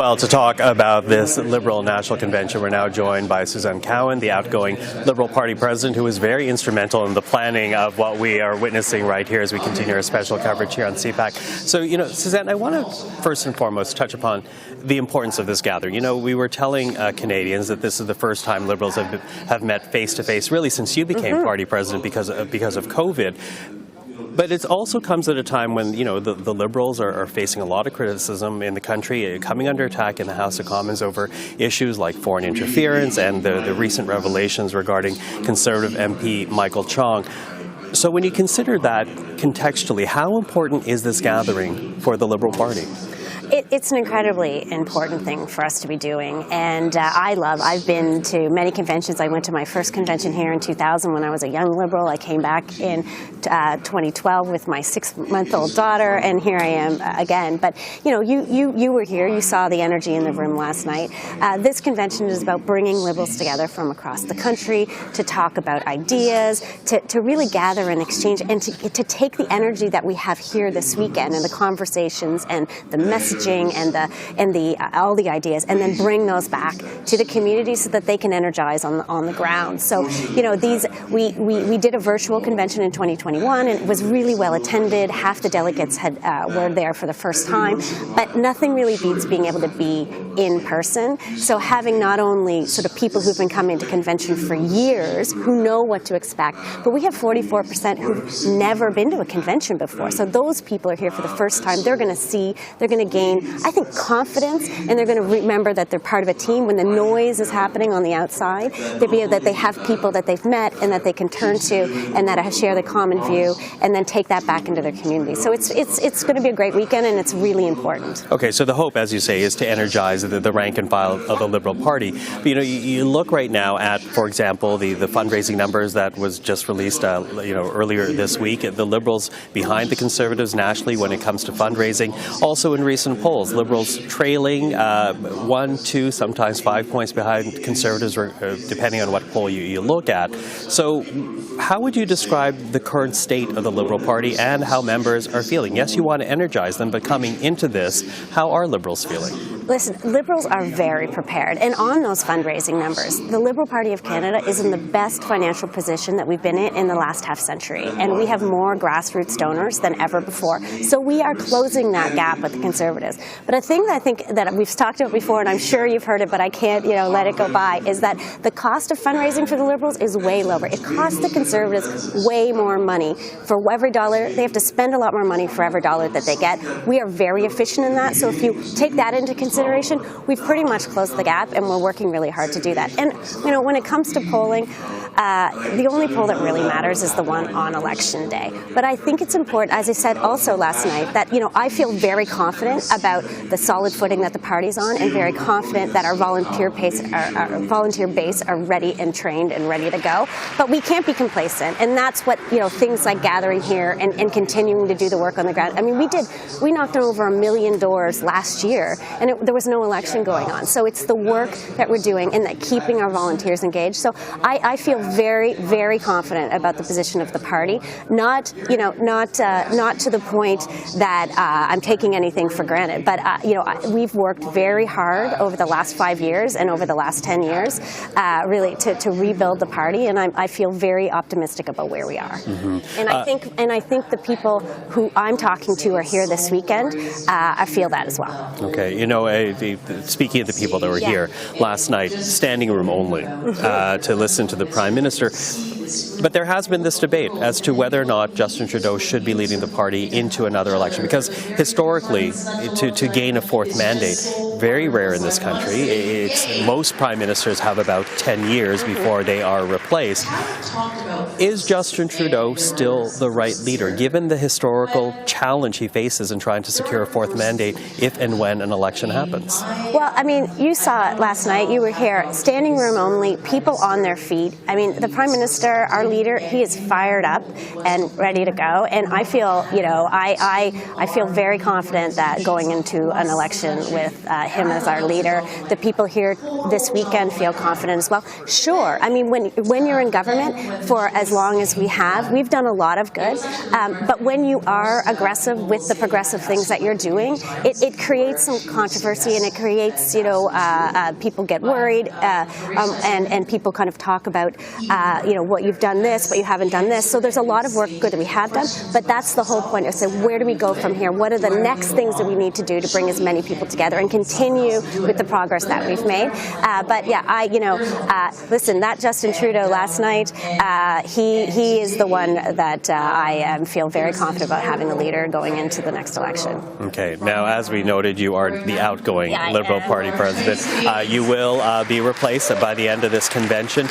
Well, to talk about this Liberal National Convention, we're now joined by Suzanne Cowan, the outgoing Liberal Party president, who was very instrumental in the planning of what we are witnessing right here as we continue our special coverage here on CPAC. So, Suzanne, I want to first and foremost touch upon the importance of this gathering. We were telling Canadians that this is the first time Liberals have met face-to-face, really, since you became party president because of COVID. But it also comes at a time when, the Liberals are facing a lot of criticism in the country, coming under attack in the House of Commons over issues like foreign interference and the recent revelations regarding Conservative MP Michael Chong. So when you consider that contextually, how important is this gathering for the Liberal Party? It's an incredibly important thing for us to be doing, and I've been to many conventions. I went to my first convention here in 2000 when I was a young Liberal. I came back in 2012 with my 6-month-old daughter, and here I am again. But, you were here. You saw the energy in the room last night. This convention is about bringing Liberals together from across the country to talk about ideas, to really gather and exchange, and to take the energy that we have here this weekend and the conversations and the messaging and all the ideas, and then bring those back to the community so that they can energize on the ground. So, we did a virtual convention in 2021, and it was really well attended. Half the delegates were there for the first time, but nothing really beats being able to be in person. So having not only sort of people who've been coming to convention for years who know what to expect, but we have 44% who've never been to a convention before. So those people are here for the first time. They're going to gain, I think, confidence, and they're going to remember that they're part of a team when the noise is happening on the outside. That they have people that they've met and that they can turn to and that share the common view, and then take that back into their community. So it's going to be a great weekend, and it's really important. Okay, so the hope, as you say, is to energize the rank and file of the Liberal Party. But, you look right now at, for example, the fundraising numbers that was just released earlier this week. The Liberals behind the Conservatives nationally when it comes to fundraising. Also in recent polls, Liberals trailing 1, 2, sometimes 5 points behind Conservatives, depending on what poll you look at. So how would you describe the current state of the Liberal Party and how members are feeling? Yes, you want to energize them, but coming into this, how are Liberals feeling? Listen, Liberals are very prepared, and on those fundraising numbers, the Liberal Party of Canada is in the best financial position that we've been in the last half-century, and we have more grassroots donors than ever before. So we are closing that gap with the Conservatives. But a thing that I think that we've talked about before, and I'm sure you've heard it, but I can't let it go by, is that the cost of fundraising for the Liberals is way lower. It costs the Conservatives way more money for every dollar. They have to spend a lot more money for every dollar that they get. We are very efficient in that, so if you take that into consideration, we've pretty much closed the gap, and we're working really hard to do that. And, when it comes to polling, the only poll that really matters is the one on Election Day. But I think it's important, as I said also last night, that, I feel very confident about the solid footing that the party's on, and very confident that our volunteer base are ready and trained and ready to go. But we can't be complacent, and that's what, things like gathering here and continuing to do the work on the ground. I mean, we knocked on over 1 million doors last year, and there was no election going on. So it's the work that we're doing and that keeping our volunteers engaged. So I feel very, very confident about the position of the party. Not to the point that I'm taking anything for granted, but we've worked very hard over the last 5 years and over the last 10 years, really to rebuild the party, and I feel very optimistic about where we are. And I think the people who I'm talking to are here this weekend. I feel that as well. Okay, speaking of the people that were here last night, standing room only to listen to the Prime Minister. But there has been this debate as to whether or not Justin Trudeau should be leading the party into another election, because historically, to gain a fourth mandate, very rare in this country. Most prime ministers have about 10 years before they are replaced. Is Justin Trudeau still the right leader, given the historical challenge he faces in trying to secure a fourth mandate if and when an election happens? Well, I mean, you saw it last night. You were here, standing room only, people on their feet. I mean, the Prime Minister, our leader, he is fired up and ready to go. And I feel, I feel very confident that going into an election with him as our leader. The people here this weekend feel confident as well. Sure, I mean, when you're in government for as long as we have, we've done a lot of good, but when you are aggressive with the progressive things that you're doing, it creates some controversy, and it creates, people get worried, and people kind of talk about, what you've done this, but you haven't done this. So there's a lot of work good that we have done, but that's the whole point of saying, where do we go from here? What are the next things that we need to do to bring as many people together and continue with the progress that we've made? But yeah, listen, that Justin Trudeau last night, he is the one that I feel very confident about having a leader going into the next election. Okay. Now, as we noted, you are the outgoing Liberal Party president. You will be replaced by the end of this convention.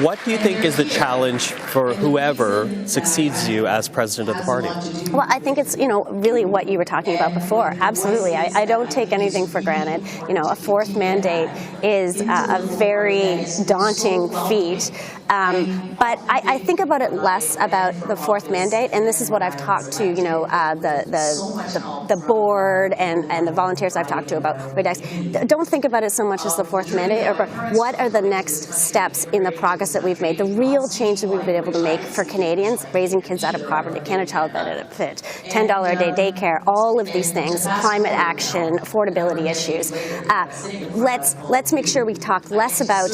What do you think is the challenge for whoever succeeds you as president of the party? Well, I think it's, really what you were talking about before. Absolutely. I don't take anything for granted. A fourth mandate is a very daunting feat. But I think about it less about the fourth mandate, and this is what I've talked to, the board and the volunteers I've talked to about. Don't think about it so much as the fourth mandate, or what are the next steps in the progress that we've made, the real change that we've been able to make for Canadians, raising kids out of poverty, Canada Child Benefit, $10 a day daycare, all of these things, climate action, affordability issues. Let's make sure we talk less about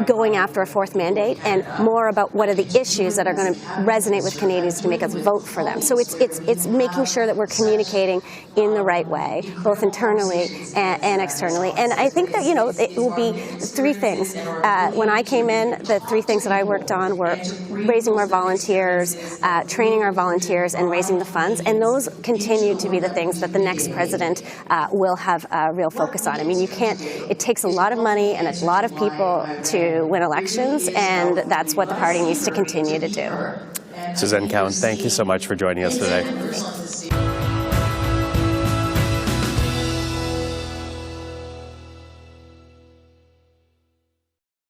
going after a fourth mandate and more about what are the issues that are going to resonate with Canadians to make us vote for them. So it's making sure that we're communicating in the right way, both internally and externally. And I think that, it will be three things. When I came in, the three things that I worked on were raising more volunteers, training our volunteers, and raising the funds. And those continue to be the things that the next president will have a real focus on. I mean, it takes a lot of money and a lot of people to win elections, and that's what the party needs to continue to do. Suzanne Cowan, thank you so much for joining us today.